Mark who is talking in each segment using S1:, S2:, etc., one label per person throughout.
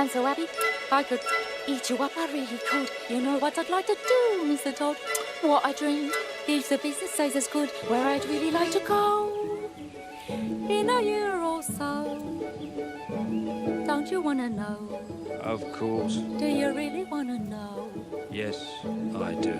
S1: I'm so happy I could eat you up, I really could. You know what I'd like to do, Mr. Todd? What a dream. If the business stays as good, where I'd really like to go in a year or so. Don't you want to know?
S2: Of course.
S1: Do you really want to know?
S2: Yes, I do.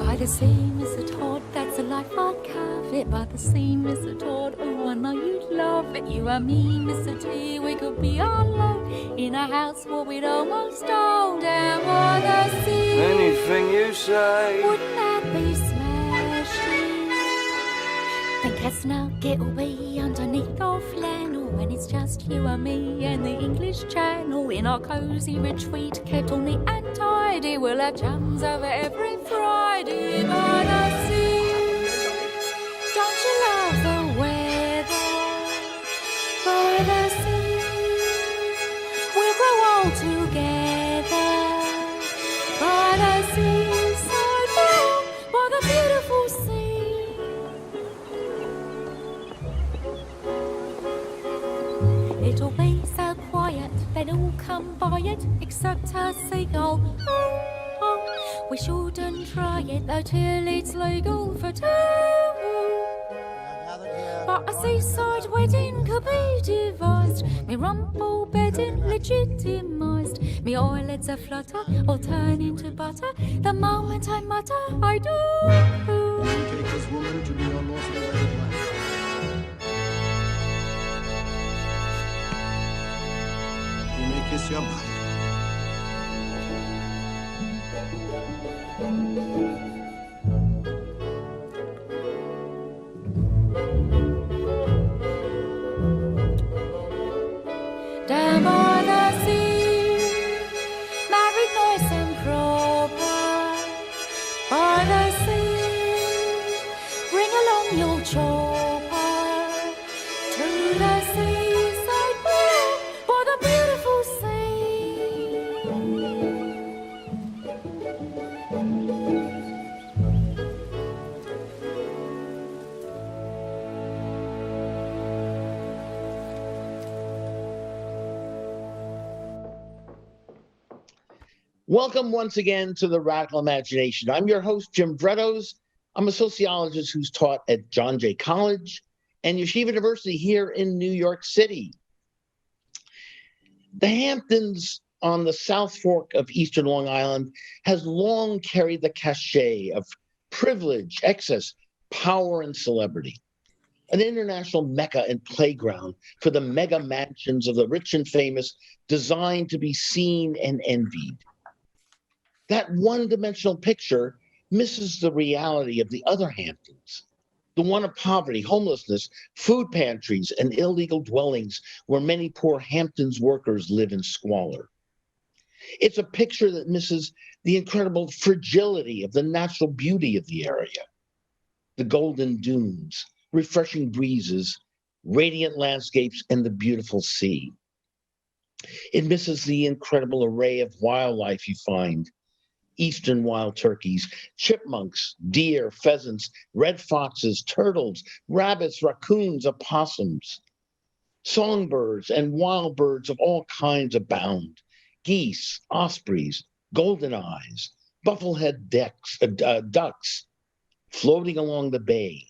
S1: By the sea, Mr. Todd, that's a life I'd carve it. By the sea, Mr. Todd, oh, I know you'd love it. You and me, Mr. T, we could be alone in a house where we'd almost own down by the sea.
S2: Anything you say.
S1: Wouldn't that be smashing? Think a snug it'll be underneath our flannel when it's just you and me and the English Channel in our cosy retreat, kept all neat and tidy. We'll have jams over every Friday by the sea. Don't you love the weather by the sea? We'll grow old together by the seaside, by the beautiful sea. It'll be so quiet, they'd all come by it, except a seagull. Oh, oh, we shouldn't try it though till it's legal for two. But a seaside wedding could be devised, me rumple bedding legitimised, me eyelids a flutter or turn into butter the moment I mutter I do.
S3: You take this woman to be your lawful wedded wife. You may kiss your bride.
S1: Down by the sea, married nice and proper. By the sea, bring along your chopper to the seaside by the beautiful sea.
S4: Welcome once again to the Radical Imagination. I'm your host, Jim Vrettos. I'm a sociologist who's taught at John Jay College and Yeshiva University here in New York City. The Hamptons on the South Fork of Eastern Long Island has long carried the cachet of privilege, excess, power, and celebrity. An international mecca and playground for the mega mansions of the rich and famous, designed to be seen and envied. That one-dimensional picture misses the reality of the other Hamptons, the one of poverty, homelessness, food pantries, and illegal dwellings where many poor Hamptons workers live in squalor. It's a picture that misses the incredible fragility of the natural beauty of the area, the golden dunes, refreshing breezes, radiant landscapes, and the beautiful sea. It misses the incredible array of wildlife you find: eastern wild turkeys, chipmunks, deer, pheasants, red foxes, turtles, rabbits, raccoons, opossums. Songbirds and wild birds of all kinds abound: geese, ospreys, golden eyes, bufflehead ducks floating along the bay.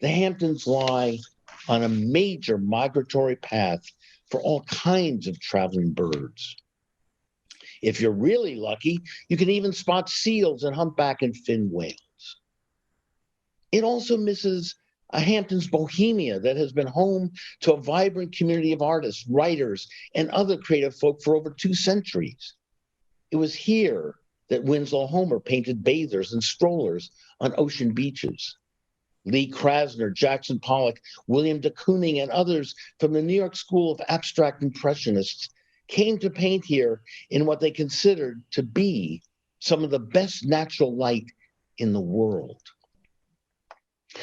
S4: The Hamptons lie on a major migratory path for all kinds of traveling birds. If you're really lucky, you can even spot seals and humpback and fin whales. It also misses a Hamptons bohemia that has been home to a vibrant community of artists, writers, and other creative folk for over 2 centuries. It was here that Winslow Homer painted bathers and strollers on ocean beaches. Lee Krasner, Jackson Pollock, William de Kooning, and others from the New York School of Abstract Impressionists came to paint here in what they considered to be some of the best natural light in the world.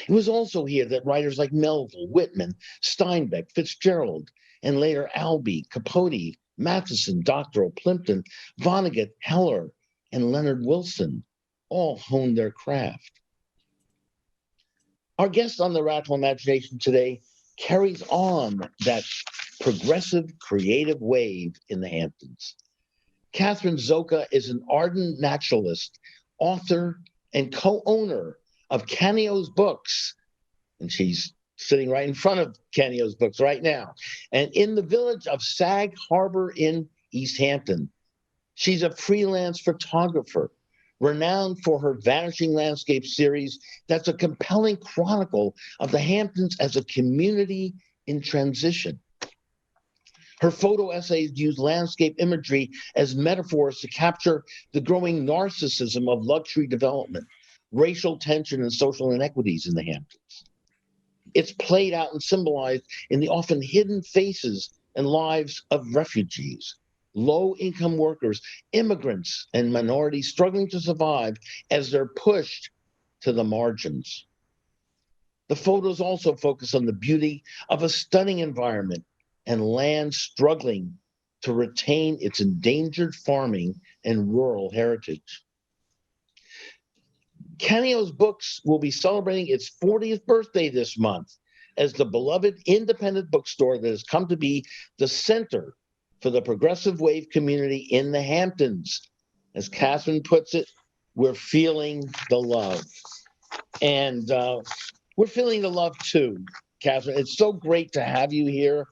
S4: It was also here that writers like Melville, Whitman, Steinbeck, Fitzgerald, and later Albee, Capote, Matheson, Doctorow, Plimpton, Vonnegut, Heller, and Leonard Wilson all honed their craft. Our guest on the Radical Imagination today carries on that progressive creative wave in the Hamptons. Kathryn Szoka is an ardent naturalist, author, and co-owner of Canio's books, and she's sitting right in front of Canio's books right now. And in the village of Sag Harbor in East Hampton, she's a freelance photographer, renowned for her Vanishing Landscape series that's a compelling chronicle of the Hamptons as a community in transition. Her photo essays use landscape imagery as metaphors to capture the growing narcissism of luxury development, racial tension, and social inequities in the Hamptons. It's played out and symbolized in the often hidden faces and lives of refugees, low-income workers, immigrants, and minorities struggling to survive as they're pushed to the margins. The photos also focus on the beauty of a stunning environment and land struggling to retain its endangered farming and rural heritage. Canio's books will be celebrating its 40th birthday this month as the beloved independent bookstore that has come to be the center for the progressive wave community in the Hamptons. As Kathryn puts it, we're feeling the love. And we're feeling the love too, Kathryn. It's so great to have you here.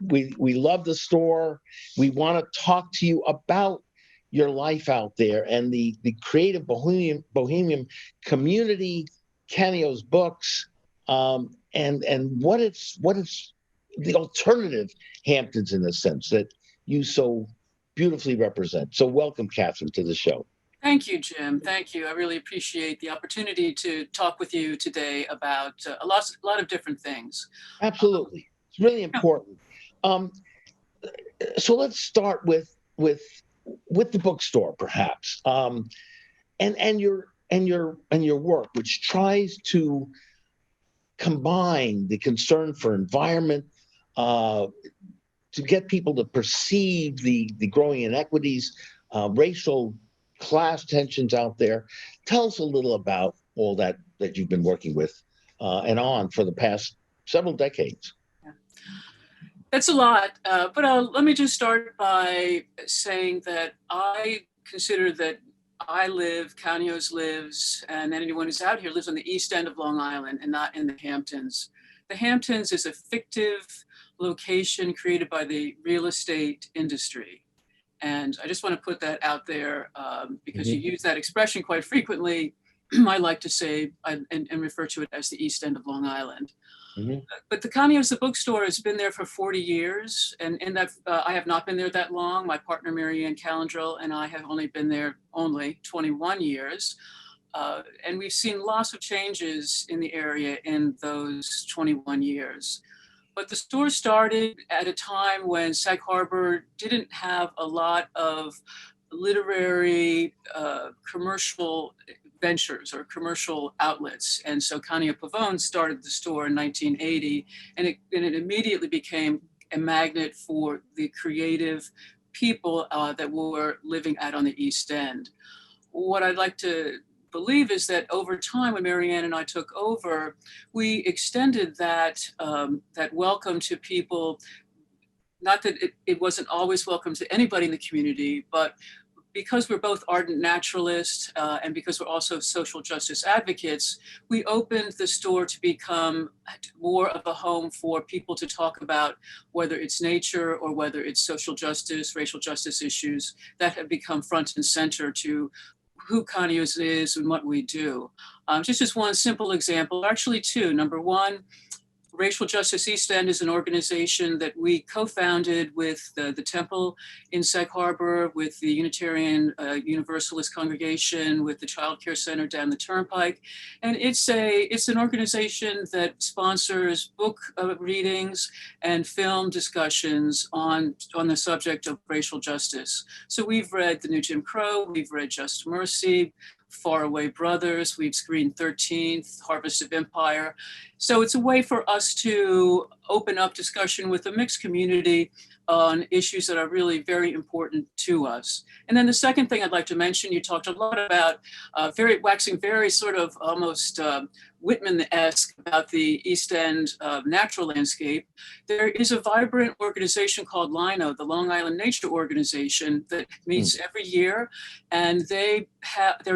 S4: We love the store. We want to talk to you about your life out there and the creative bohemian community, Canio's books, and what it's the alternative Hamptons in a sense that you so beautifully represent. So welcome, Kathryn, to the show.
S5: Thank you, Jim. Thank you. I really appreciate the opportunity to talk with you today about a lot of different things. Absolutely.
S4: It's really important. So let's start with the bookstore, perhaps, and your work, which tries to combine the concern for environment, to get people to perceive the growing inequities, racial class tensions out there. Tell us a little about all that you've been working with and on for the past several decades.
S5: That's a lot, but let me just start by saying that I consider that Canio's lives, and anyone who's out here lives on the east end of Long Island and not in the Hamptons. The Hamptons is a fictive location created by the real estate industry. And I just want to put that out there because you use that expression quite frequently. I like to say and refer to it as the east end of Long Island. But the Canio's bookstore has been there for 40 years. And in that, I have not been there that long. My partner, Marianne Calendrell, and I have only been there 21 years. And we've seen lots of changes in the area in those 21 years. But the store started at a time when Sag Harbor didn't have a lot of literary commercial ventures or commercial outlets. And so Canio Pavone started the store in 1980, and it immediately became a magnet for the creative people that were living out on the East End. What I'd like to believe is that over time, when Marianne and I took over, we extended that welcome to people. Not that it wasn't always welcome to anybody in the community, but because we're both ardent naturalists and because we're also social justice advocates, we opened the store to become more of a home for people to talk about whether it's nature or whether it's social justice, racial justice issues that have become front and center to who Canio's is and what we do. Just one simple example, actually two. Number one, Racial Justice East End is an organization that we co-founded with the Temple in Sag Harbor, with the Unitarian Universalist Congregation, with the Child Care Center down the Turnpike. And it's an organization that sponsors book readings and film discussions on the subject of racial justice. So we've read The New Jim Crow, we've read Just Mercy, Faraway Brothers, we've screened 13th, Harvest of Empire. So it's a way for us to open up discussion with a mixed community, on issues that are really very important to us. And then the second thing I'd like to mention, you talked a lot about waxing very sort of almost Whitman-esque about the East End natural landscape. There is a vibrant organization called LINO, the Long Island Nature Organization, that meets every year, and they're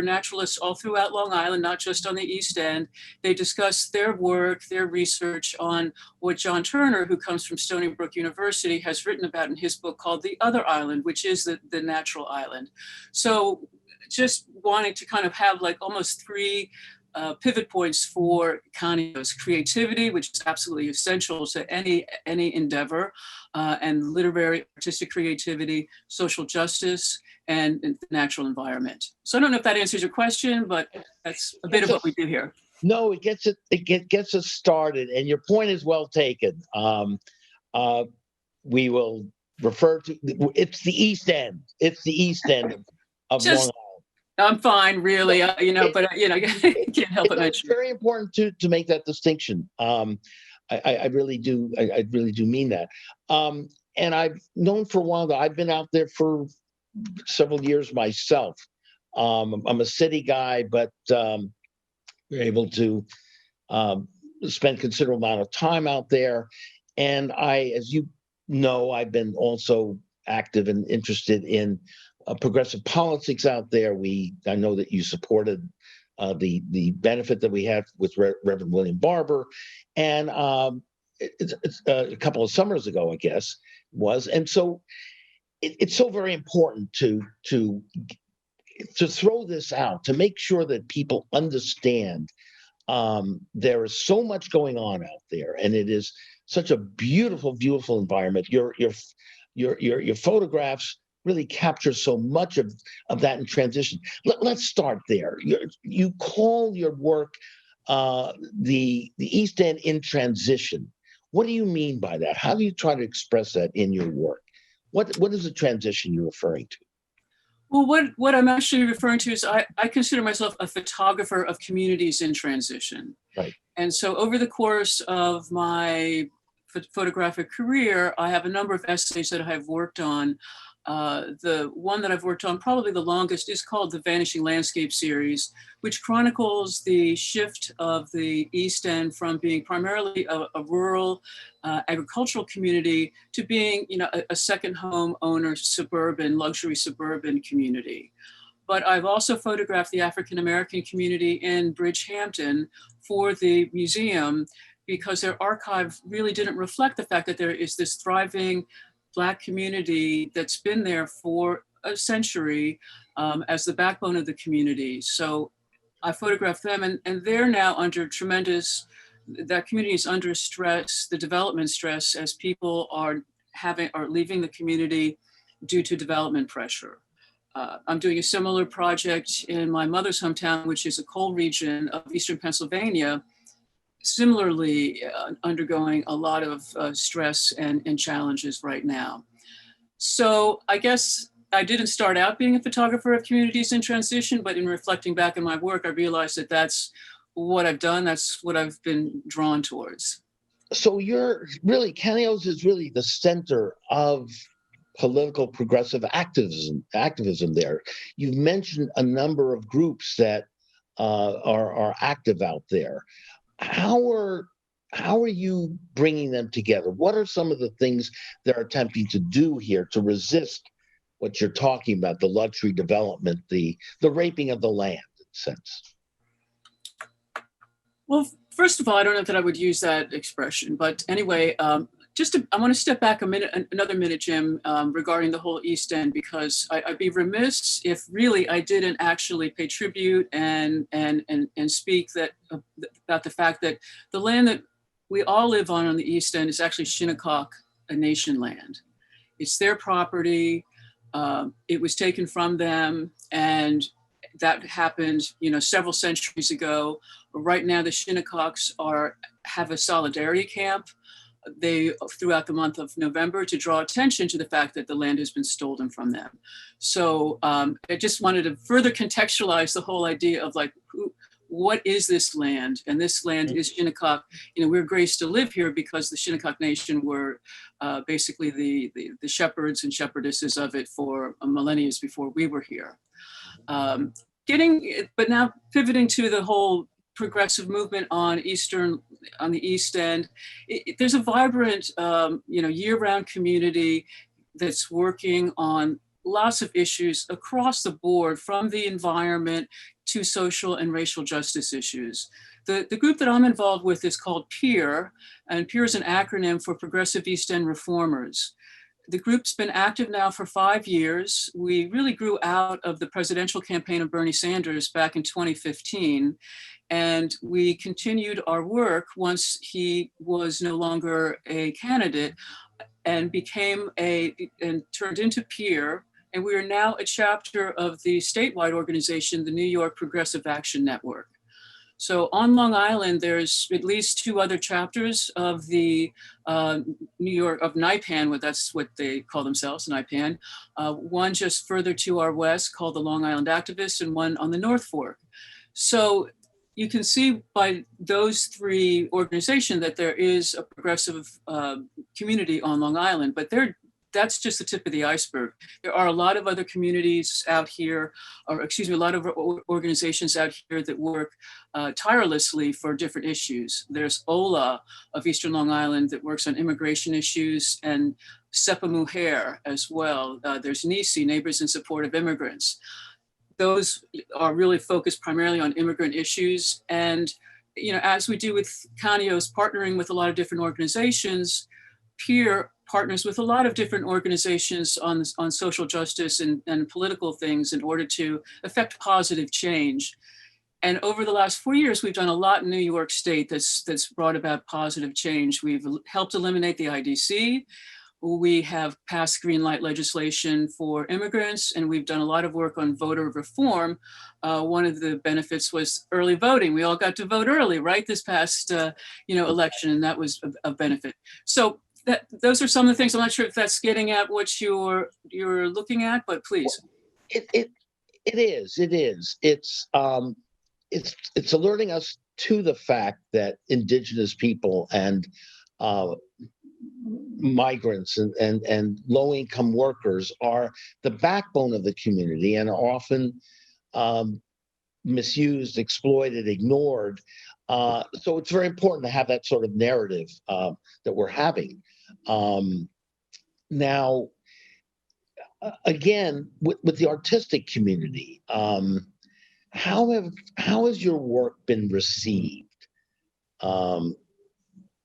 S5: naturalists all throughout Long Island, not just on the East End. They discuss their work, their research on what John Turner, who comes from Stony Brook University, has written about in his book called The Other Island, which is the natural island. So just wanting to kind of have like almost three pivot points for Canio's: creativity, which is absolutely essential to any endeavor, and literary artistic creativity, social justice, and the natural environment. So I don't know if that answers your question, but that's a bit of what we do here.
S4: No, it gets us started, and your point is well taken. We will refer to it's the East End. It's the East End of Long Island.
S5: I'm fine, really, but you can't help but mention.
S4: It's very important to make that distinction. I really do. I really do mean that. And I've known for a while that I've been out there for several years myself. I'm a city guy, but we're able to spend considerable amount of time out there. And as you know, I've been also active and interested in progressive politics out there. I know that you supported the benefit that we had with Reverend William Barber, and it's a couple of summers ago, I guess, was. And so it's so very important to throw this out, to make sure that people understand there is so much going on out there, and it is such a beautiful, beautiful environment. Your photographs really capture so much of that in transition. Let's start there. You call your work the East End in transition. What do you mean by that? How do you try to express that in your work? What is the transition you're referring to?
S5: Well, what I'm actually referring to is I consider myself a photographer of communities in transition.
S4: Right.
S5: And so over the course of my photographic career, I have a number of essays that I have worked on. The one that I've worked on probably the longest is called the Vanishing Landscape series, which chronicles the shift of the East End from being primarily a rural agricultural community to being, a second home owner, luxury suburban community. But I've also photographed the African-American community in Bridgehampton for the museum, because their archive really didn't reflect the fact that there is this thriving Black community that's been there for a century as the backbone of the community. So I photographed them, and they're now under that community is under stress, the development stress, as people are leaving the community due to development pressure. I'm doing a similar project in my mother's hometown, which is a coal region of Eastern Pennsylvania, similarly undergoing a lot of stress and challenges right now. So I guess I didn't start out being a photographer of communities in transition, but in reflecting back on my work, I realized that that's what I've done. That's what I've been drawn towards.
S4: So Canio's is really the center of political progressive activism there. You've mentioned a number of groups that are active out there. How are you bringing them together? What are some of the things they're attempting to do here to resist what you're talking about, the luxury development, the raping of the land, in a sense?
S5: Well, first of all, I don't know that I would use that expression, but anyway, I want to step back another minute, Jim, regarding the whole East End, because I'd be remiss if really I didn't actually pay tribute and speak about the fact that the land that we all live on the East End is actually Shinnecock Nation land. It's their property. It was taken from them, and that happened, several centuries ago. Right now, the Shinnecocks have a solidarity camp throughout the month of November to draw attention to the fact that the land has been stolen from them. So I just wanted to further contextualize the whole idea of what is this land? And this land is Shinnecock. We're graced to live here because the Shinnecock Nation were basically the shepherds and shepherdesses of it for millennia before we were here. But now pivoting to the whole progressive movement on the East End, there's a vibrant, year-round community that's working on lots of issues across the board, from the environment to social and racial justice issues. The group that I'm involved with is called PEER, and PEER is an acronym for Progressive East End Reformers. The group's been active now for 5 years. We really grew out of the presidential campaign of Bernie Sanders back in 2015. And we continued our work once he was no longer a candidate and turned into PEER. And we are now a chapter of the statewide organization, the New York Progressive Action Network. So on Long Island, there's at least 2 other chapters of the New York, of NIPAN, that's what they call themselves, NIPAN. One just further to our west called the Long Island Activists, and one on the North Fork. So you can see by those 3 organizations that there is a progressive community on Long Island, but that's just the tip of the iceberg. There are a lot of other communities out here, a lot of organizations out here that work tirelessly for different issues. There's OLA of Eastern Long Island that works on immigration issues, and SEPA Mujer as well. There's NISI, Neighbors in Support of Immigrants. Those are really focused primarily on immigrant issues. And, as we do with Canio's partnering with a lot of different organizations, PEER partners with a lot of different organizations on social justice and political things in order to affect positive change. And over the last 4 years, we've done a lot in New York State that's brought about positive change. We've helped eliminate the IDC. We have passed green light legislation for immigrants, and we've done a lot of work on voter reform. One of the benefits was early voting. We all got to vote early, right? This past, election, and that was a benefit. So those are some of the things. I'm not sure if that's getting at what you're looking at, but please.
S4: It is. It's alerting us to the fact that Indigenous people and migrants and low-income workers are the backbone of the community and are often misused, exploited, ignored. So it's very important to have that sort of narrative that we're having. Now, again, with the artistic community, how has your work been received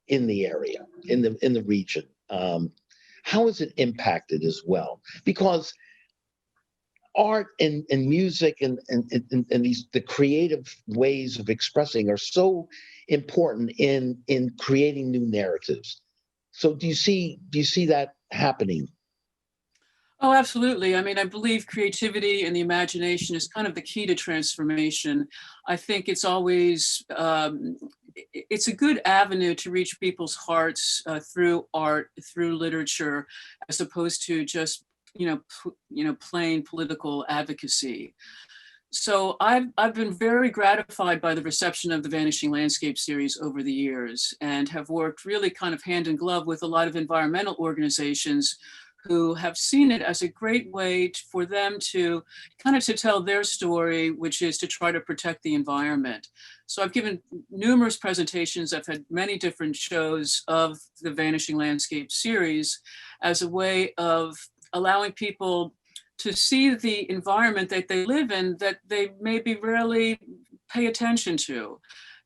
S4: in the area, in the region? How is it impacted as well? Because art and music and the creative ways of expressing are so important in creating new narratives. So do you see that happening?
S5: Oh, absolutely. I mean, I believe creativity and the imagination is kind of the key to transformation. I think it's always, it's a good avenue to reach people's hearts through art, through literature, as opposed to just, plain political advocacy. So I've been very gratified by the reception of the Vanishing Landscape series over the years, and have worked really kind of hand in glove with a lot of environmental organizations who have seen it as a great way for them to tell their story, which is to try to protect the environment. So I've given numerous presentations. I've had many different shows of the Vanishing Landscape series as a way of allowing people to see the environment that they live in that they maybe rarely pay attention to.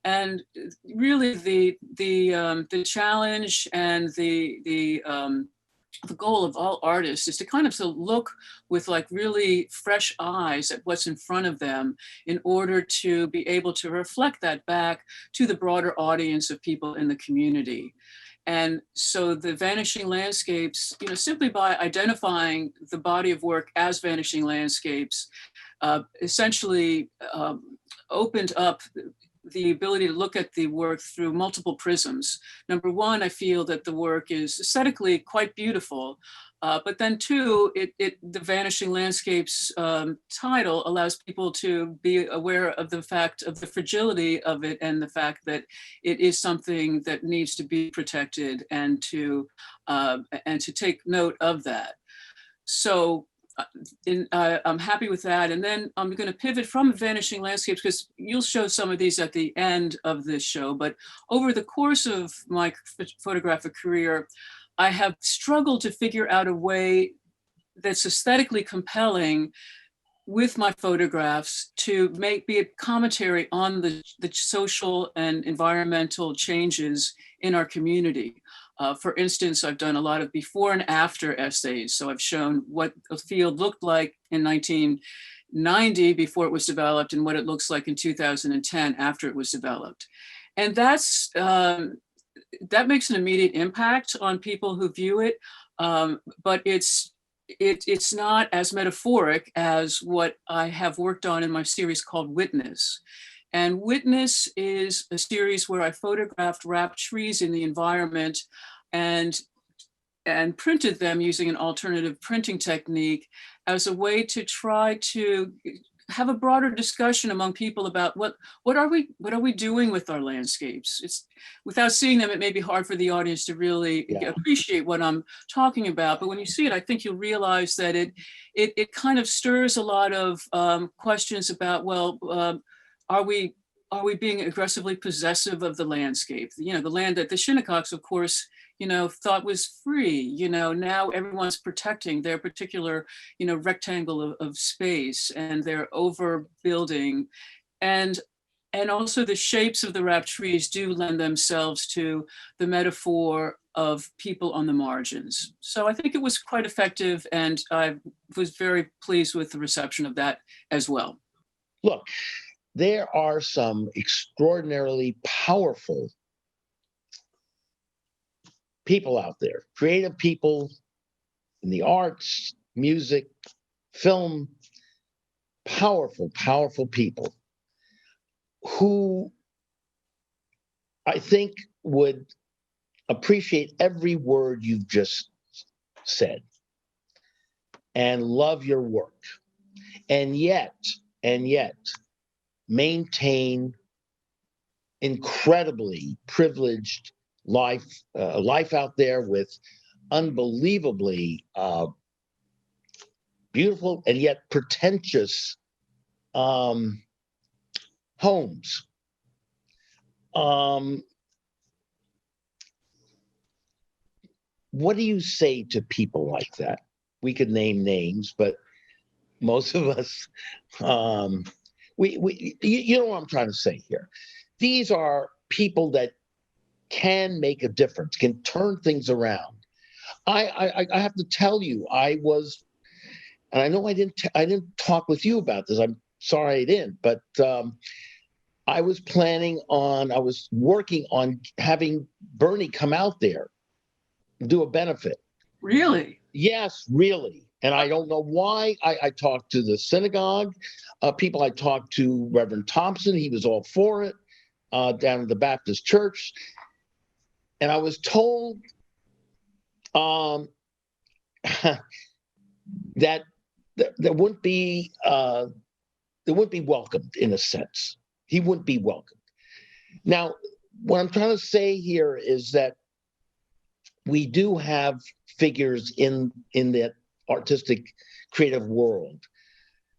S5: And really the challenge and the goal of all artists is to look with like really fresh eyes at what's in front of them in order to be able to reflect that back to the broader audience of people in the community. And so the Vanishing Landscapes, simply by identifying the body of work as Vanishing Landscapes, essentially opened up the ability to look at the work through multiple prisms. Number one, I feel that the work is aesthetically quite beautiful, but then two, the Vanishing Landscapes title allows people to be aware of the fact of the fragility of it and the fact that it is something that needs to be protected and to take note of that. So I'm happy with that. And then I'm going to pivot from Vanishing Landscapes because you'll show some of these at the end of this show. But over the course of my photographic career, I have struggled to figure out a way that's aesthetically compelling with my photographs to be a commentary on the social and environmental changes in our community. For instance, I've done a lot of before and after essays. So I've shown what a field looked like in 1990 before it was developed and what it looks like in 2010 after it was developed. And that makes an immediate impact on people who view it, but it's not as metaphoric as what I have worked on in my series called Witness. And Witness is a series where I photographed wrapped trees in the environment and printed them using an alternative printing technique as a way to try to have a broader discussion among people about what are we doing with our landscapes. It's without seeing them, it may be hard for the audience to really appreciate what I'm talking about. But when you see it, I think you'll realize that it kind of stirs a lot of questions about, are we being aggressively possessive of the landscape? The land that the Shinnecox, of course, thought was free. Now everyone's protecting their particular, rectangle of space, and they're overbuilding. And also the shapes of the wrapped trees do lend themselves to the metaphor of people on the margins. So I think it was quite effective, and I was very pleased with the reception of that as well.
S4: Look, there are some extraordinarily powerful people out there, creative people in the arts, music, film, powerful, powerful people who I think would appreciate every word you've just said and love your work, and yet maintain incredibly privileged life out there with unbelievably beautiful and yet pretentious homes. What do you say to people like that? We could name names, but most of us, you know what I'm trying to say here. These are people that can make a difference, can turn things around. I have to tell you, I was, and I know I didn't talk with you about this. I'm sorry I didn't, but I was working on having Bernie come out there and do a benefit.
S5: Really?
S4: Yes, really. And I don't know why. I talked to the synagogue people. I talked to Reverend Thompson. He was all for it down at the Baptist church. And I was told that there wouldn't be welcomed in a sense. He wouldn't be welcomed. Now, what I'm trying to say here is that we do have figures in that artistic, creative world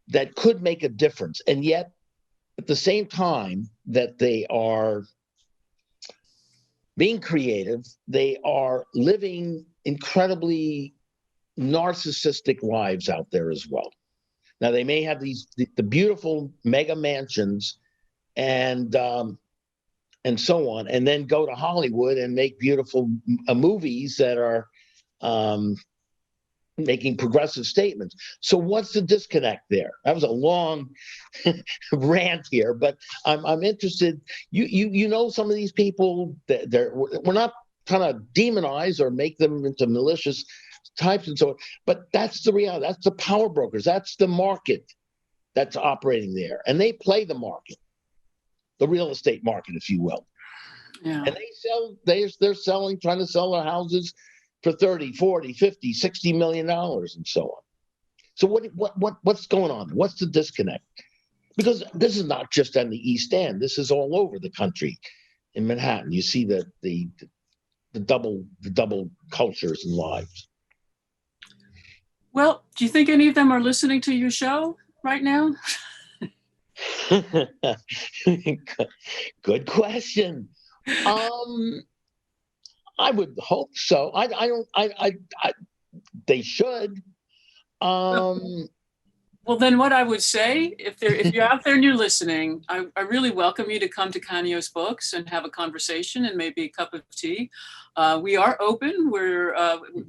S4: that could make a difference, and yet at the same time that they are being creative, they are living incredibly narcissistic lives out there as well. Now, they may have the beautiful mega mansions and so on, and then go to Hollywood and make beautiful movies that are making progressive statements. So what's the disconnect there? That was a long rant here, but I'm interested. You know some of these people, we're not trying to demonize or make them into malicious types and so on, but that's the reality. That's the power brokers. That's the market that's operating there, and they play the market. the real estate market, if you will.
S5: Yeah.
S4: And they're selling, trying to sell their houses for 30, 40, 50, 60 million dollars and so on. So what's going on? What's the disconnect? Because this is not just on the East End. This is all over the country. In Manhattan, you see the double cultures and lives.
S5: Well, do you think any of them are listening to your show right now?
S4: Good question. I would hope so. They should.
S5: Well, then what I would say, if you're out there and you're listening, I really welcome you to come to Canio's Books and have a conversation and maybe a cup of tea. We are open. We're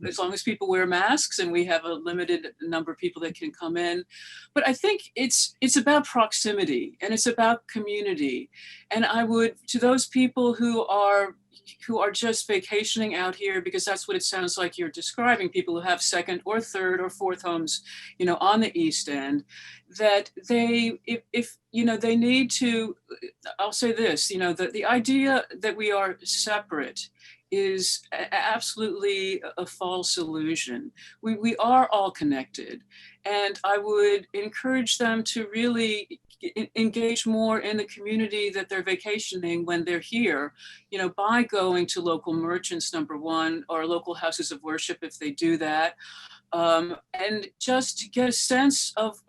S5: as long as people wear masks, and we have a limited number of people that can come in. But I think it's about proximity, and it's about community. And I would, to those people who are just vacationing out here, because that's what it sounds like you're describing, people who have second or third or fourth homes, on the East End, that if they need to, I'll say this, the idea that we are separate is absolutely a false illusion. We are all connected. And I would encourage them to really engage more in the community that they're vacationing when they're here, by going to local merchants, number one, or local houses of worship if they do that. And just to get a sense of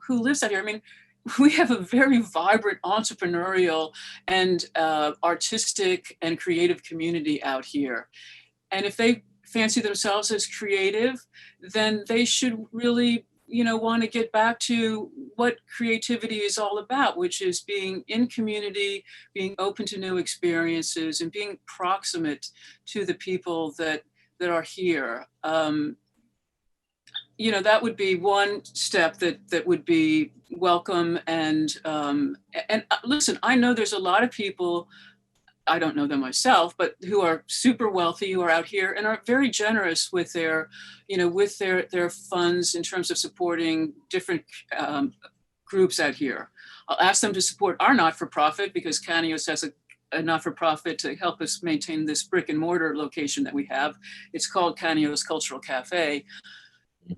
S5: who lives out here. I mean, we have a very vibrant entrepreneurial and artistic and creative community out here. And if they fancy themselves as creative, then they should really want to get back to what creativity is all about, which is being in community, being open to new experiences, and being proximate to the people that are here. That would be one step that would be welcome. And listen, I know there's a lot of people, I don't know them myself, but who are super wealthy, who are out here and are very generous with their funds in terms of supporting different groups out here. I'll ask them to support our not-for-profit, because Canio's has a not-for-profit to help us maintain this brick and mortar location that we have. It's called Canio's Cultural Cafe.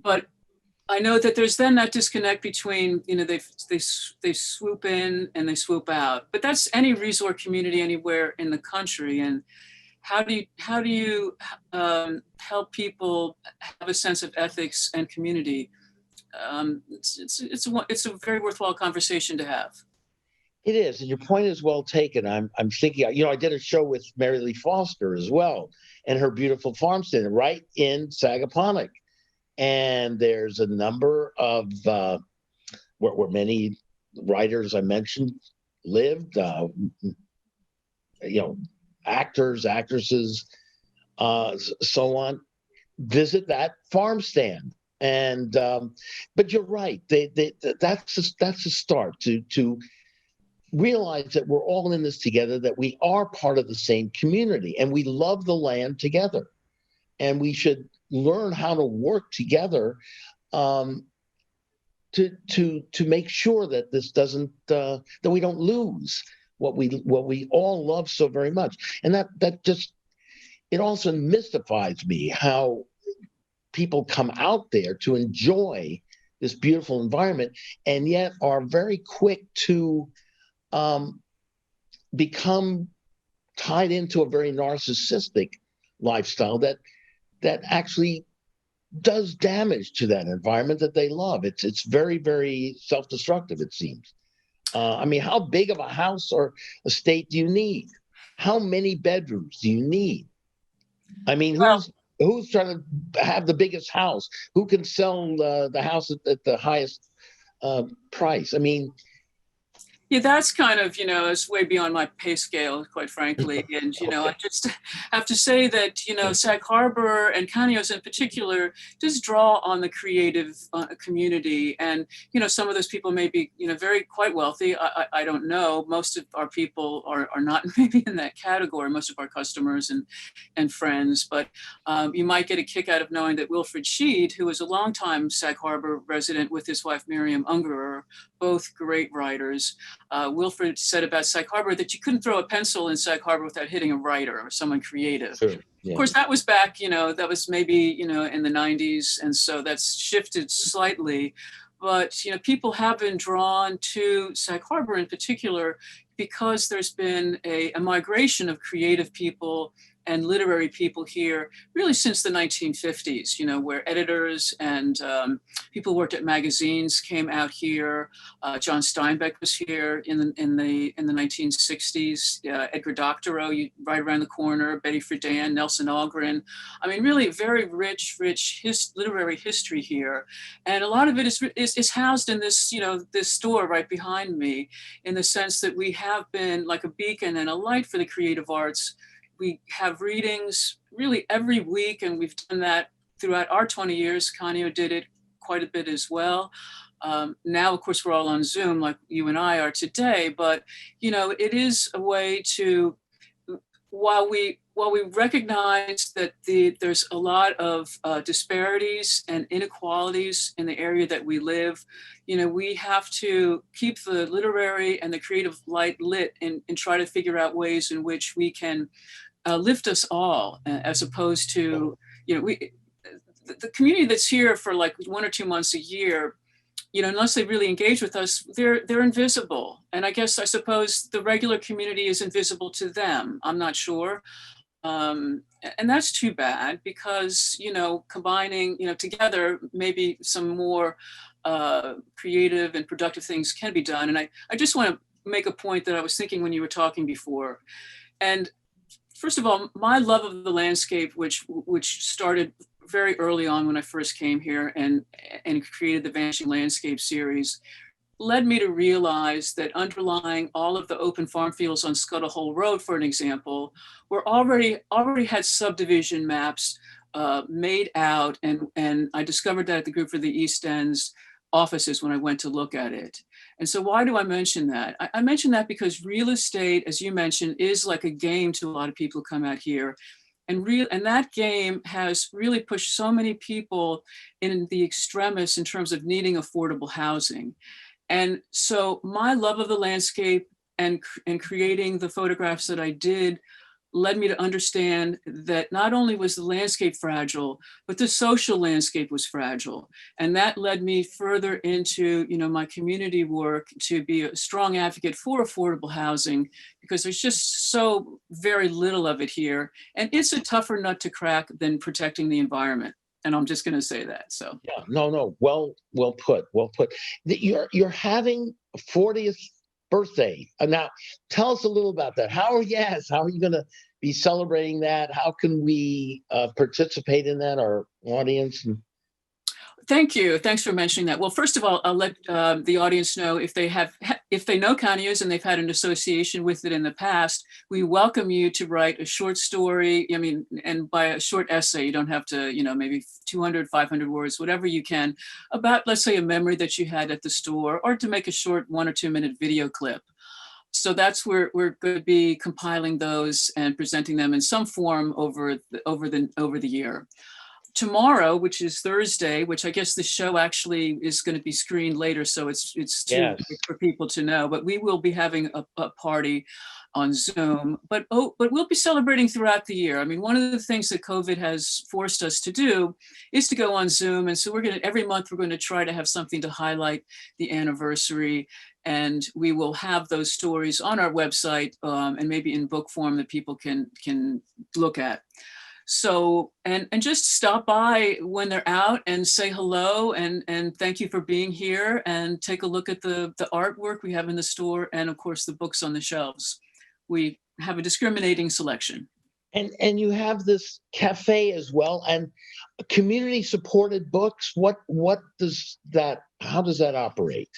S5: But I know that there's then that disconnect between, they swoop in and they swoop out. But that's any resort community anywhere in the country. And how do you help people have a sense of ethics and community? It's a very worthwhile conversation to have.
S4: It is, and your point is well taken. I'm thinking, I did a show with Mary Lee Foster as well, and her beautiful farmstead right in Sagaponack. And there's a number of where many writers I mentioned lived, actors, actresses, so on. Visit that farm stand, and but you're right. That's a start to realize that we're all in this together. That we are part of the same community, and we love the land together, and we should learn how to work together to make sure that this doesn't that we don't lose what we all love so very much. And that just, it also mystifies me how people come out there to enjoy this beautiful environment and yet are very quick to become tied into a very narcissistic lifestyle that actually does damage to that environment that they love. It's very, very self-destructive, it seems. I mean, how big of a house or estate do you need? How many bedrooms do you need? I mean, who's trying to have the biggest house? Who can sell the house at the highest price? I mean,
S5: yeah, that's kind of, it's way beyond my pay scale, quite frankly. And, I just have to say that, Sag Harbor and Canio's in particular does draw on the creative community. And, some of those people may be, quite wealthy. I don't know. Most of our people are not maybe in that category, most of our customers and friends. But you might get a kick out of knowing that Wilfred Sheed, who was a longtime Sag Harbor resident with his wife, Miriam Ungerer, both great writers. Wilfred said about Sag Harbor that you couldn't throw a pencil in Sag Harbor without hitting a writer or someone creative.
S4: Sure. Yeah.
S5: Of course, that was back, that was maybe, in the 90s. And so that's shifted slightly. But, people have been drawn to Sag Harbor in particular because there's been a migration of creative people and literary people here really since the 1950s, where editors and people who worked at magazines came out here. John Steinbeck was here in the 1960s. Edgar Doctorow, right around the corner. Betty Friedan, Nelson Algren. I mean, really very rich literary history here, and a lot of it is housed in this this store right behind me, in the sense that we have been like a beacon and a light for the creative arts. We have readings really every week, and we've done that throughout our 20 years. Canio did it quite a bit as well. Now, of course, we're all on Zoom like you and I are today, but, it is a way to, while we recognize that there's a lot of disparities and inequalities in the area that we live, we have to keep the literary and the creative light lit and try to figure out ways in which we can lift us all, as opposed to, the community that's here for like 1 or 2 months a year, unless they really engage with us, they're invisible. And I suppose the regular community is invisible to them. I'm not sure. And that's too bad, because, combining, together, maybe some more creative and productive things can be done. And I just want to make a point that I was thinking when you were talking before. And first of all, my love of the landscape, which started very early on when I first came here and created the Vanishing Landscape series, led me to realize that underlying all of the open farm fields on Scuttle Hole Road, for an example, were already had subdivision maps made out. And I discovered that at the Group for the East End's offices when I went to look at it. And so why do I mention that? I mention that because real estate, as you mentioned, is like a game to a lot of people who come out here. And that game has really pushed so many people in the extremis in terms of needing affordable housing. And so my love of the landscape and creating the photographs that I did led me to understand that not only was the landscape fragile, but the social landscape was fragile. And that led me further into, my community work to be a strong advocate for affordable housing, because there's just so very little of it here. And it's a tougher nut to crack than protecting the environment. And I'm just going to say that. So
S4: yeah, no, well put. You're having a 40th birthday. Now, tell us a little about that. How are you going to be celebrating that? How can we participate in that, our audience?
S5: Thank you. Thanks for mentioning that. Well, first of all, I'll let the audience know if they know Canio's and they've had an association with it in the past, we welcome you to write a short story. And by a short essay, you don't have to, maybe 200, 500 words, whatever you can, about, let's say, a memory that you had at the store, or to make a short 1 or 2 minute video clip. So that's where we're going to be compiling those and presenting them in some form over the year. Tomorrow, which is Thursday, which I guess the show actually is going to be screened later, so it's too late for people to know. But we will be having a party on Zoom. But we'll be celebrating throughout the year. I mean, one of the things that COVID has forced us to do is to go on Zoom, and so every month we're going to try to have something to highlight the anniversary. And we will have those stories on our website and maybe in book form that people can look at. So, and just stop by when they're out and say hello and thank you for being here, and take a look at the artwork we have in the store, and of course the books on the shelves. We have a discriminating selection.
S4: And you have this cafe as well, and community supported books. How does that operate?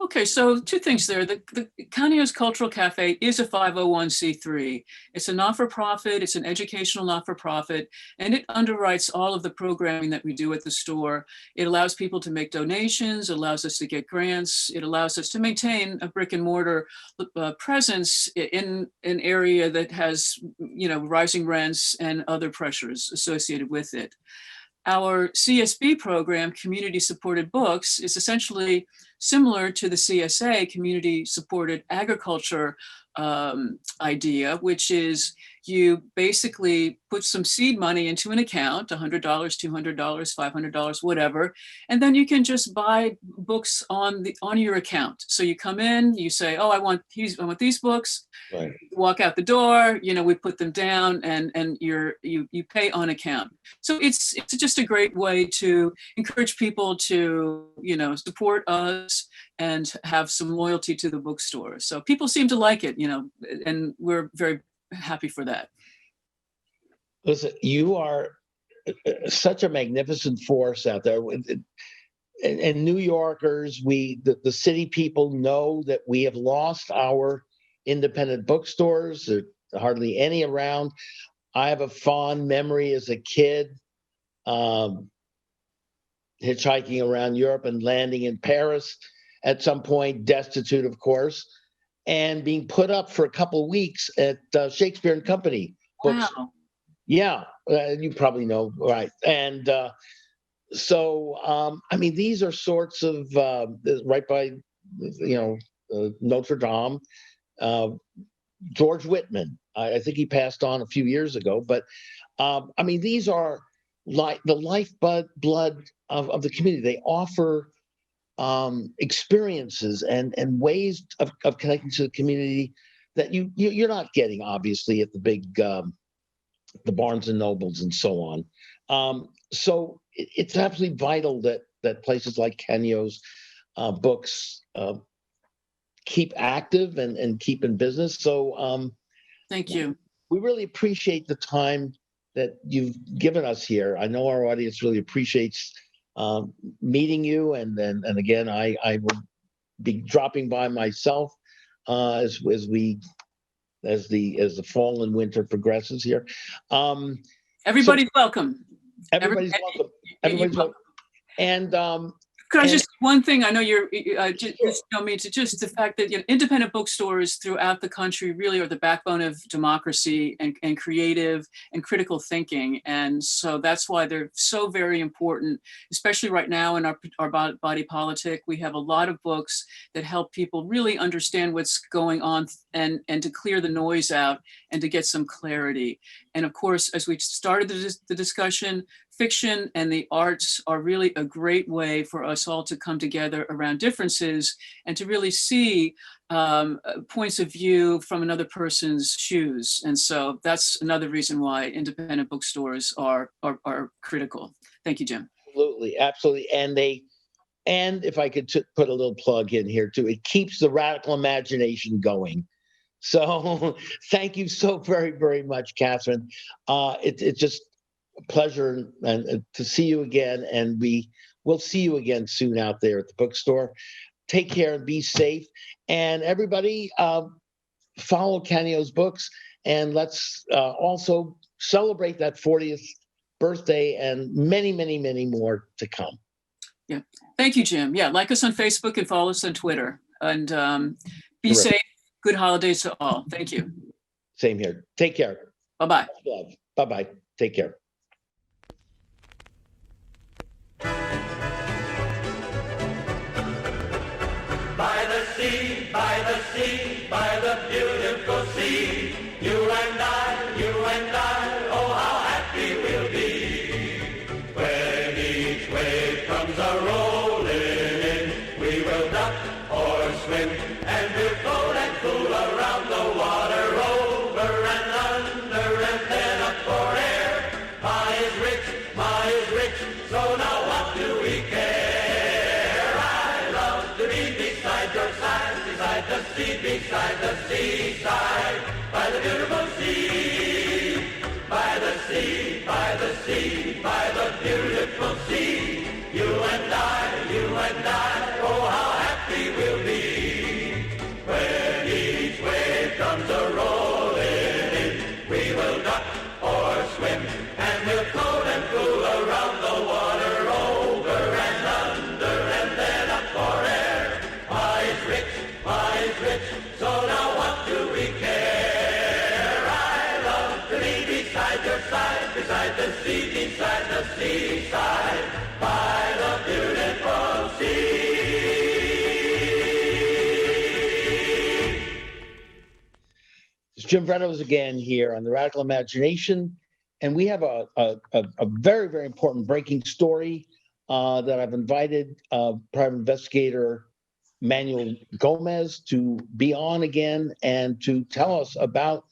S5: Okay, so 2 things there. The Canio's Cultural Cafe is a 501c3. It's a not-for-profit, it's an educational not-for-profit, and it underwrites all of the programming that we do at the store. It allows people to make donations, it allows us to get grants, it allows us to maintain a brick and mortar presence in an area that has, rising rents and other pressures associated with it. Our CSB program, Community Supported Books, is essentially similar to the CSA, community supported agriculture idea, which is you basically put some seed money into an account, $100, $200, $500, whatever, and then you can just buy books on your account. So you come in, you say, "Oh, I want these books."
S4: Right.
S5: Walk out the door. We put them down, and you pay on account. So it's just a great way to encourage people to support us and have some loyalty to the bookstore. So people seem to like it, and we're very happy for that.
S4: Listen, you are such a magnificent force out there. And New Yorkers, the city people know that we have lost our independent bookstores. There are hardly any around. I have a fond memory as a kid hitchhiking around Europe and landing in Paris at some point, destitute, of course, and being put up for a couple of weeks at Shakespeare and Company books.
S5: Wow.
S4: Yeah, you probably know, right? And so, these are sorts of right by, Notre Dame. George Whitman, I think he passed on a few years ago, but these are like the lifeblood of the community. They offer experiences and ways of connecting to the community that you're not getting, obviously, at the big the Barnes and Nobles and so on. So it's absolutely vital that places like Canio's books keep active and keep in business. So
S5: thank you.
S4: We really appreciate the time that you've given us here. I know our audience really appreciates meeting you, and again, I will be dropping by myself as the fall and winter progresses here.
S5: Everybody's welcome.
S4: Everybody's welcome. Everybody's welcome. And
S5: could I just one thing? I know you're just just the fact that independent bookstores throughout the country really are the backbone of democracy and creative and critical thinking, and so that's why they're so very important, especially right now in our body politic. We have a lot of books that help people really understand what's going on and to clear the noise out and to get some clarity. And of course, as we started the discussion, fiction and the arts are really a great way for us all to come together around differences and to really see points of view from another person's shoes. And so that's another reason why independent bookstores are critical. Thank you, Jim.
S4: Absolutely. And if I could put a little plug in here too, it keeps the radical imagination going. So thank you so very, very much, Kathryn. It's just pleasure and to see you again, and we will see you again soon out there at the bookstore. Take care and be safe, and everybody follow Canio's books, and let's also celebrate that 40th birthday and many, many, many more to come.
S5: Yeah, thank you, Jim. Yeah, like us on Facebook and follow us on Twitter, and be safe. Good holidays to all. Thank you.
S4: Same here. Take care.
S5: Bye-bye.
S4: Bye-bye. Take care.
S6: By the sea, by the sea, by the beautiful sea, you and I, oh how happy we'll be. When each wave comes a-rolling in, we will duck or swim, and we'll float and cool around the water, over and under and then up for air. Ma is rich, so now what do we care? I love to be beside your side, beside the seaside, by the beautiful sea, by the sea, by the sea, by the beautiful sea. You and I, oh how happy we'll be. When each wave comes a-rolling in, we will duck or swim, and we'll float and cool around the water, over and under and then up for air. Ma is rich, so now what do we care? I love to be beside your side, beside the seaside, by the beautiful sea.
S4: Jim Vrettos again here on the Radical Imagination, and we have a very, very important breaking story that I've invited Private Investigator Manuel Gomez to be on again and to tell us about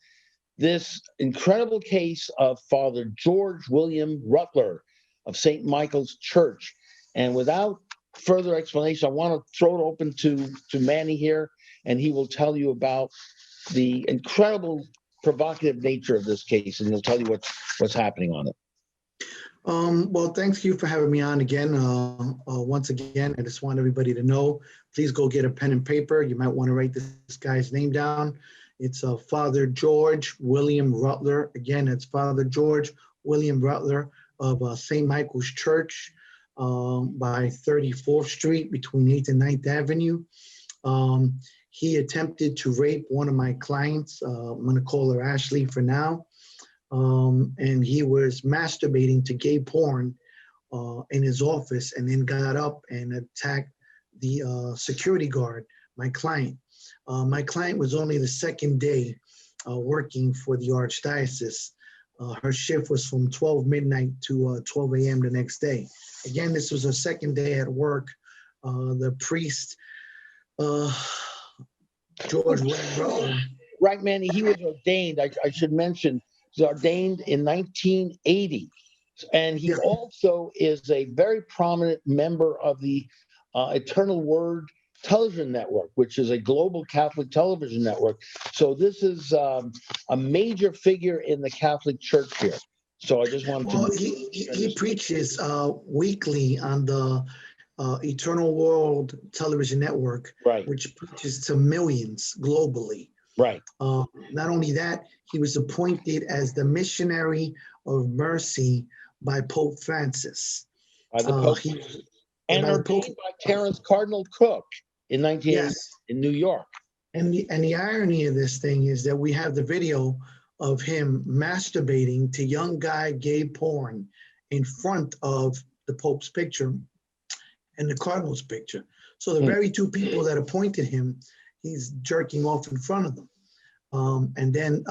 S4: this incredible case of Father George William Rutler of St. Michael's Church. And without further explanation, I want to throw it open to Manny here, and he will tell you about the incredible provocative nature of this case, and he'll tell you what's happening on it.
S3: Well, thank you for having me on again. Once again, I just want everybody to know, please go get a pen and paper. You might want to write this guy's name down. It's Father George William Rutler. Again, it's Father George William Rutler of St. Michael's Church by 34th Street between 8th and 9th Avenue. He attempted to rape one of my clients. I'm going to call her Ashley for now. And he was masturbating to gay porn in his office, and then got up and attacked the security guard, my client. My client was only the second day working for the Archdiocese. Her shift was from 12 midnight to 12 a.m. the next day. Again, this was her second day at work. The priest, George William,
S4: Right, Manny, he was ordained, I should mention, he was ordained in 1980. And he also is a very prominent member of the Eternal Word television network, which is a global Catholic television network. So this is a major figure in the Catholic Church here. So I just wanted
S3: well,
S4: to...
S3: he preaches weekly on the Eternal World Television Network,
S4: Right.
S3: which preaches to millions globally.
S4: Right.
S3: Not only that, he was appointed as the Missionary of Mercy by Pope Francis.
S4: By the Pope. And ordained by Terence Cardinal Cook in 1980 in New York.
S3: And the irony of this thing is that we have the video of him masturbating to young guy gay porn in front of the Pope's picture and the Cardinal's picture. So the very two people that appointed him, he's jerking off in front of them. And then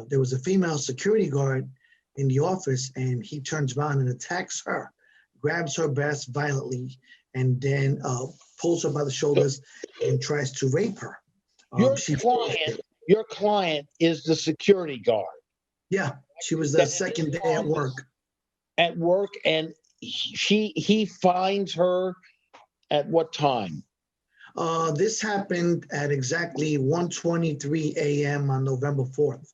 S3: there was a female security guard in the office, and he turns around and attacks her, grabs her breast violently, and then pulls her by the shoulders and tries to rape her.
S4: Your client is the security guard.
S3: Yeah, she was the second day at work.
S4: At work, and he finds her at what time?
S3: This happened at exactly 1:23 a.m. on November 4th.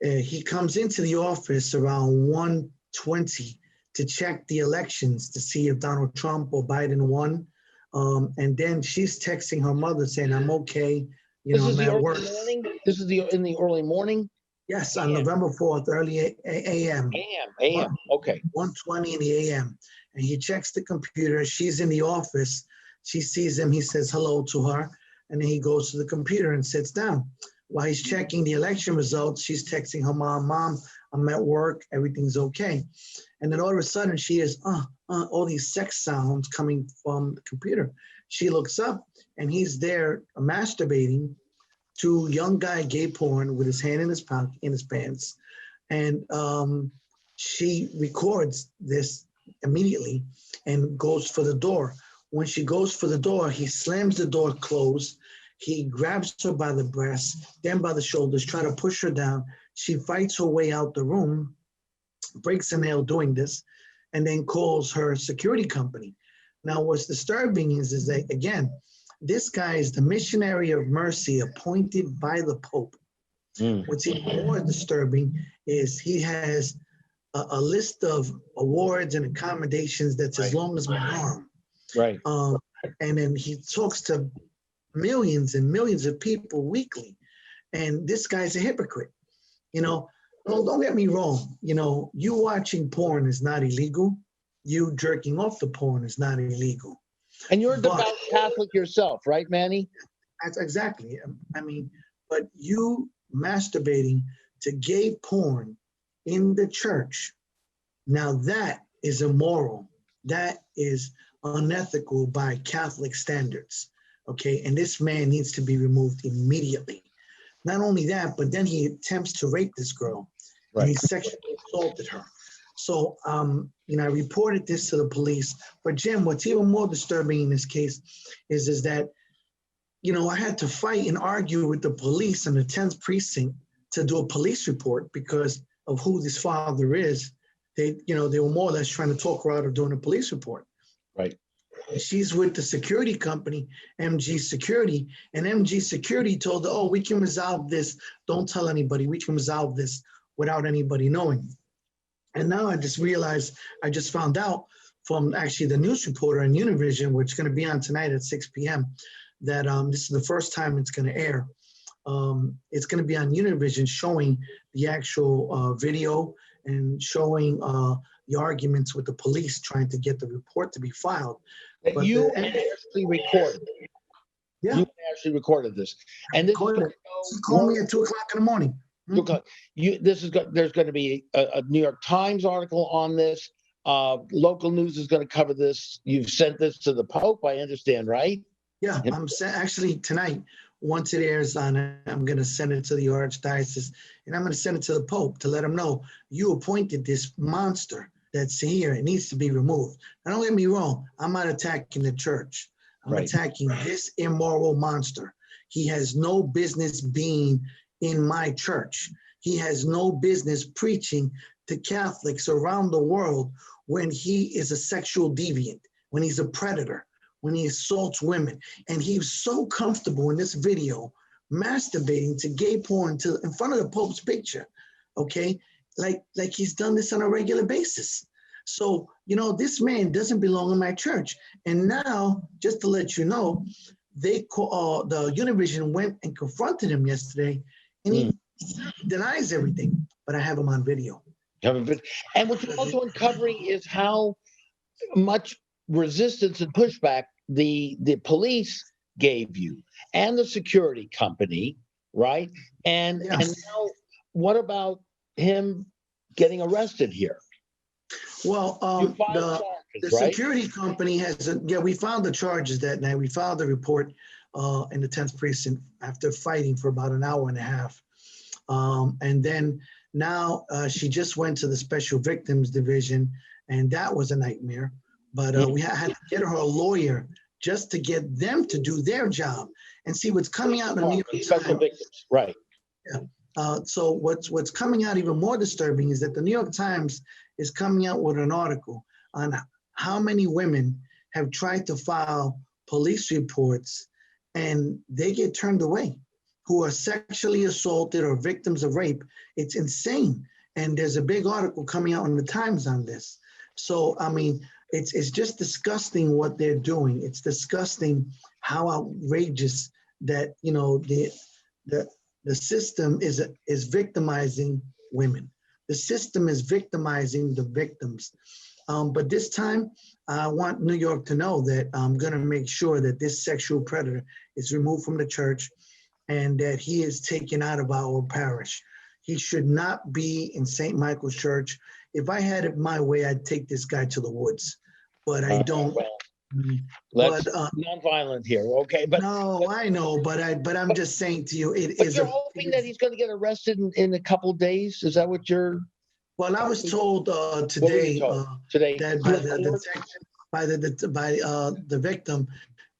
S3: He comes into the office around 1:20 to check the elections to see if Donald Trump or Biden won. And then she's texting her mother saying, "I'm okay. I'm at work."
S4: This is in the early morning?
S3: Yes, on November 4th, early a.m.
S4: A.m. Okay.
S3: 1:20 in the a.m. And he checks the computer. She's in the office. She sees him. He says hello to her. And then he goes to the computer and sits down. While he's checking the election results, she's texting her mom, "Mom, I'm at work. Everything's okay." And then all of a sudden, she hears all these sex sounds coming from the computer. She looks up, and he's there masturbating to young guy gay porn with his hand in his pocket, in his pants. And she records this immediately and goes for the door. When she goes for the door, he slams the door closed. He grabs her by the breast, then by the shoulders, trying to push her down. She fights her way out the room, breaks a nail doing this, and then calls her security company. Now, what's disturbing is that, again, this guy is the Missionary of Mercy appointed by the Pope. What's even more disturbing is he has a list of awards and accommodations that's as long as my arm.
S4: Right.
S3: And then he talks to millions and millions of people weekly. And this guy's a hypocrite. Don't get me wrong. You watching porn is not illegal. You jerking off the porn is not illegal.
S4: And you're a devout Catholic yourself, right, Manny?
S3: That's exactly. But you masturbating to gay porn in the church, now that is immoral. That is unethical by Catholic standards. Okay, and this man needs to be removed immediately. Not only that, but then he attempts to rape this girl, and he sexually assaulted her. So, I reported this to the police. But Jim, what's even more disturbing in this case is that, I had to fight and argue with the police in the 10th precinct to do a police report because of who this father is. They were more or less trying to talk her out of doing a police report.
S4: Right.
S3: She's with the security company, MG Security, and MG Security told her, oh, we can resolve this. Don't tell anybody. We can resolve this without anybody knowing. And now I just realized, I just found out from actually the news reporter on Univision, which is going to be on tonight at 6 p.m., that this is the first time it's going to air. It's going to be on Univision showing the actual video and showing the arguments with the police trying to get the report to be filed.
S4: That you actually recorded.
S3: Yeah.
S4: You actually recorded this. And this
S3: She called me at 2 o'clock in the morning.
S4: There's going to be a New York Times article on this. Local news is going to cover this. You've sent this to the Pope, I understand, right?
S3: Yeah, actually tonight, once it airs on, I'm going to send it to the Archdiocese, and I'm going to send it to the Pope to let him know you appointed this monster that's here. It needs to be removed. Now, don't get me wrong. I'm not attacking the church. I'm attacking this immoral monster. He has no business being in my church. He has no business preaching to Catholics around the world when he is a sexual deviant, when he's a predator, when he assaults women. And he's so comfortable in this video masturbating to gay porn in front of the Pope's picture, okay? Like he's done this on a regular basis. So, this man doesn't belong in my church. And now, just to let you know, the Univision went and confronted him yesterday, and he denies everything, but I have him on video.
S4: And what you're also uncovering is how much resistance and pushback the police gave you and the security company, right? And now, what about him getting arrested here?
S3: Well, the security company we filed the charges that night. We filed the report in the 10th precinct after fighting for about an hour and a half. And then now she just went to the Special Victims Division, and that was a nightmare. But we had to get her a lawyer just to get them to do their job. And see what's coming out in the New York Times.
S4: Special victims, right.
S3: Yeah. So what's coming out even more disturbing is that the New York Times is coming out with an article on how many women have tried to file police reports and they get turned away, who are sexually assaulted or victims of rape. It's insane. And there's a big article coming out in the Times on this. So, I mean, it's just disgusting what they're doing. It's disgusting how outrageous that, the system is victimizing women. The system is victimizing the victims. But this time, I want New York to know that I'm going to make sure that this sexual predator is removed from the church and that he is taken out of our parish. He should not be in St. Michael's Church. If I had it my way, I'd take this guy to the woods, but I don't.
S4: Let's non-violent here, okay? But
S3: no, I know, but I'm just saying to you, it is.
S4: You're hoping that he's going to get arrested in a couple of days. Is that what you're?
S3: Well, I was told today that by the victim,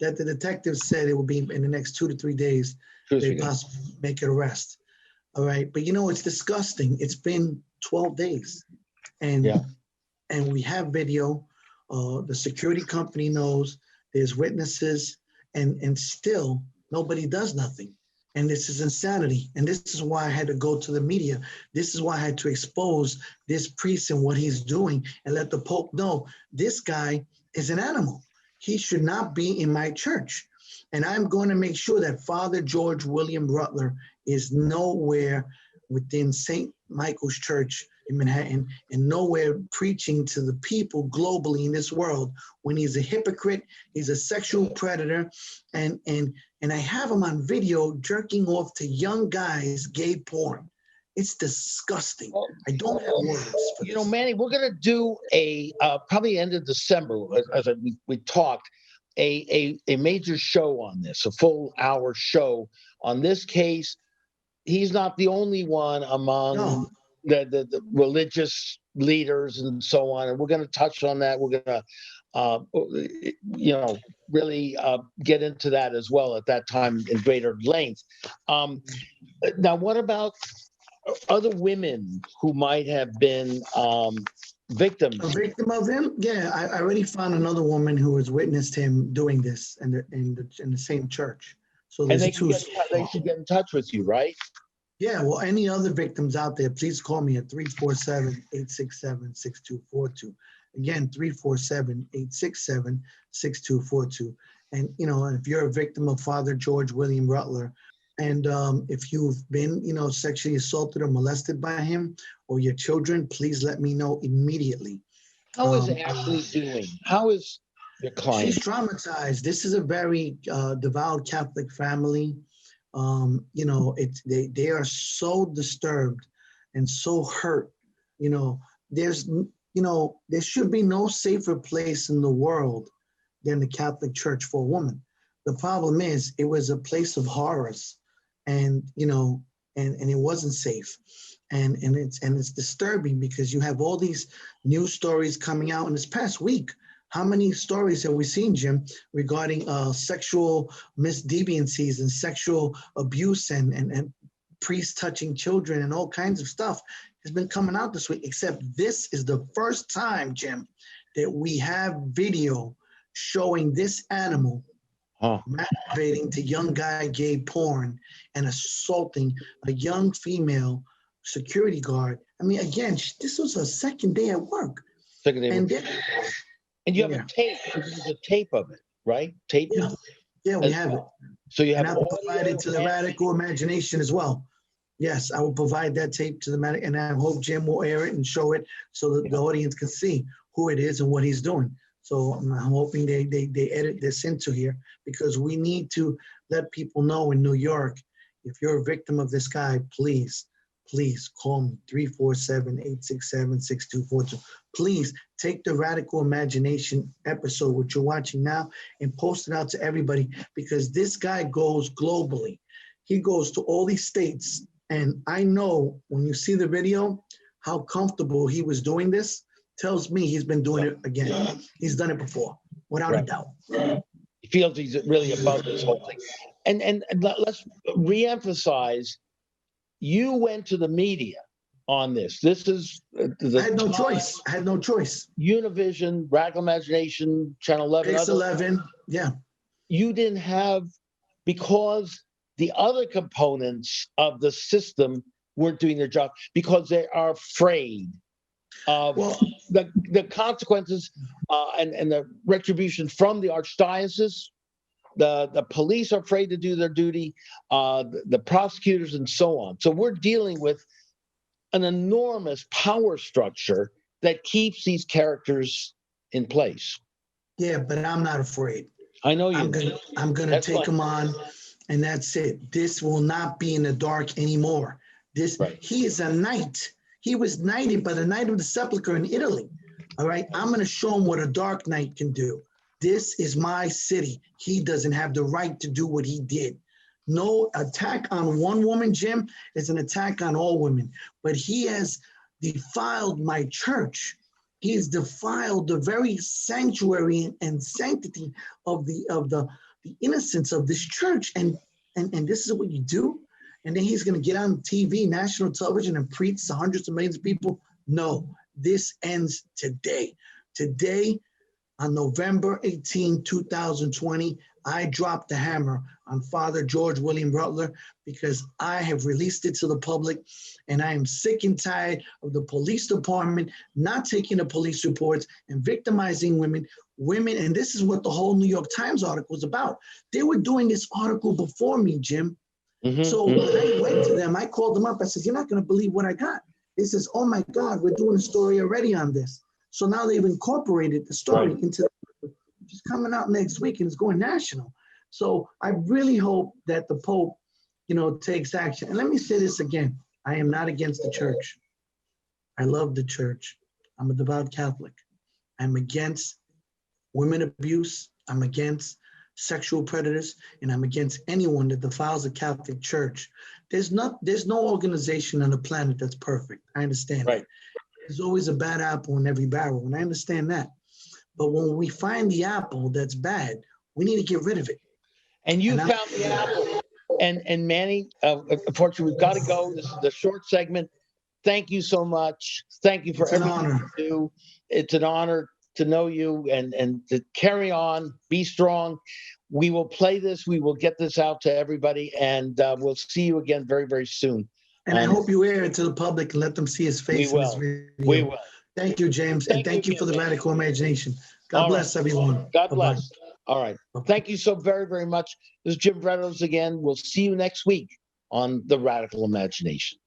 S3: that the detective said it will be in the next 2 to 3 days. They possibly make an arrest. All right, but it's disgusting. It's been 12 days, and we have video. The security company knows, there's witnesses, and still nobody does nothing. And this is insanity. And this is why I had to go to the media. This is why I had to expose this priest and what he's doing and let the Pope know this guy is an animal. He should not be in my church. And I'm going to make sure that Father George William Rutler is nowhere within St. Michael's Church in Manhattan and nowhere preaching to the people globally in this world when he's a hypocrite, he's a sexual predator, and I have him on video jerking off to young guys gay porn. It's disgusting. I don't have words for this.
S4: Manny, we're going to do a probably end of December, as we talked, a major show on this, a full hour show on this case. he's not the only one among
S3: No.
S4: the religious leaders and so on. And we're going to touch on that. We're going to, really get into that as well at that time in greater length. Now, what about other women who might have been victims?
S3: A victim of him? Yeah, I already found another woman who has witnessed him doing this in the same church. So
S4: And
S3: there's
S4: they
S3: two.
S4: should get in touch with you, right?
S3: Yeah, well, any other victims out there, please call me at 347-867-6242. Again, 347-867-6242. And, if you're a victim of Father George William Rutler, and if you've been, sexually assaulted or molested by him or your children, please let me know immediately.
S4: How is Ashley doing? How is your client?
S3: She's traumatized. This is a very devout Catholic family. They are so disturbed and so hurt. There should be no safer place in the world than the Catholic Church for a woman. The problem is it was a place of horrors, and it wasn't safe. And it's disturbing because you have all these news stories coming out in this past week. How many stories have we seen, Jim, regarding sexual misdeviancies and sexual abuse and priests touching children and all kinds of stuff has been coming out this week, except this is the first time, Jim, that we have video showing this animal masturbating to young guy gay porn and assaulting a young female security guard. I mean, again, this was her second day at work.
S4: And you have a tape. This is a tape of it, right? Tape.
S3: Yeah, we have it.
S4: So you have.
S3: And I will provide it to the Radical Imagination as well. Yes, I will provide that tape to the and I hope Jim will air it and show it so that the audience can see who it is and what he's doing. So I'm hoping they edit this into here, because we need to let people know in New York, if you're a victim of this guy, please call me, 347-867-6242. Please take the Radical Imagination episode, which you're watching now, and post it out to everybody, because this guy goes globally. He goes to all these states. And I know when you see the video, how comfortable he was doing this tells me he's been doing it again. He's done it before, without a doubt.
S4: He feels he's really above this whole thing. And let's reemphasize, you went to the media on this. This is
S3: I had no choice.
S4: Univision, Radical Imagination, Channel 11.
S3: Pix 11, yeah.
S4: You didn't have, because the other components of the system weren't doing their job, because they are afraid of the consequences and the retribution from the archdiocese. The police are afraid to do their duty, the prosecutors, and so on. So we're dealing with an enormous power structure that keeps these characters in place.
S3: Yeah, but I'm not afraid.
S4: I know you.
S3: I'm gonna take them on, and that's it. This will not be in the dark anymore. He is a knight. He was knighted by the Knight of the Sepulchre in Italy. All right, I'm gonna show him what a dark knight can do. This is my city. He doesn't have the right to do what he did. No attack on one woman, Jim, is an attack on all women. But he has defiled my church. He has defiled the very sanctuary and sanctity of the innocence of this church. And this is what you do? And then he's going to get on TV, national television, and preach to hundreds of millions of people? No, this ends today. Today, on November 18, 2020, I dropped the hammer on Father George William Rutler, because I have released it to the public, and I am sick and tired of the police department not taking the police reports and victimizing women, and this is what the whole New York Times article was about. They were doing this article before me, Jim. So when I went to them, I called them up. I said, you're not going to believe what I got. They says, oh my God, we're doing a story already on this. So now they've incorporated the story into, which is coming out next week, and it's going national. So I really hope that the Pope, takes action. And let me say this again. I am not against the church. I love the church. I'm a devout Catholic. I'm against women abuse. I'm against sexual predators, and I'm against anyone that defiles the Catholic Church. There's no organization on the planet that's perfect. I understand
S4: Right.
S3: that. There's always a bad apple in every barrel, and I understand that. But when we find the apple that's bad, we need to get rid of it.
S4: And you
S3: And I'm-
S4: found the apple. And Manny, unfortunately, we've got to go. This is the short segment. Thank you so much. Thank you for
S3: It's an
S4: everything
S3: honor.
S4: you do. It's an honor to know you and to carry on. Be strong. We will play this. We will get this out to everybody, and we'll see you again very, very soon.
S3: And I hope you air it to the public and let them see his face in this video.
S4: We will.
S3: Thank you, James. And thank you for the radical imagination. God bless everyone.
S4: God
S3: Bye-bye.
S4: bless. All right. Thank you so very, very much. This is Jim Vrettos again. We'll see you next week on The Radical Imagination.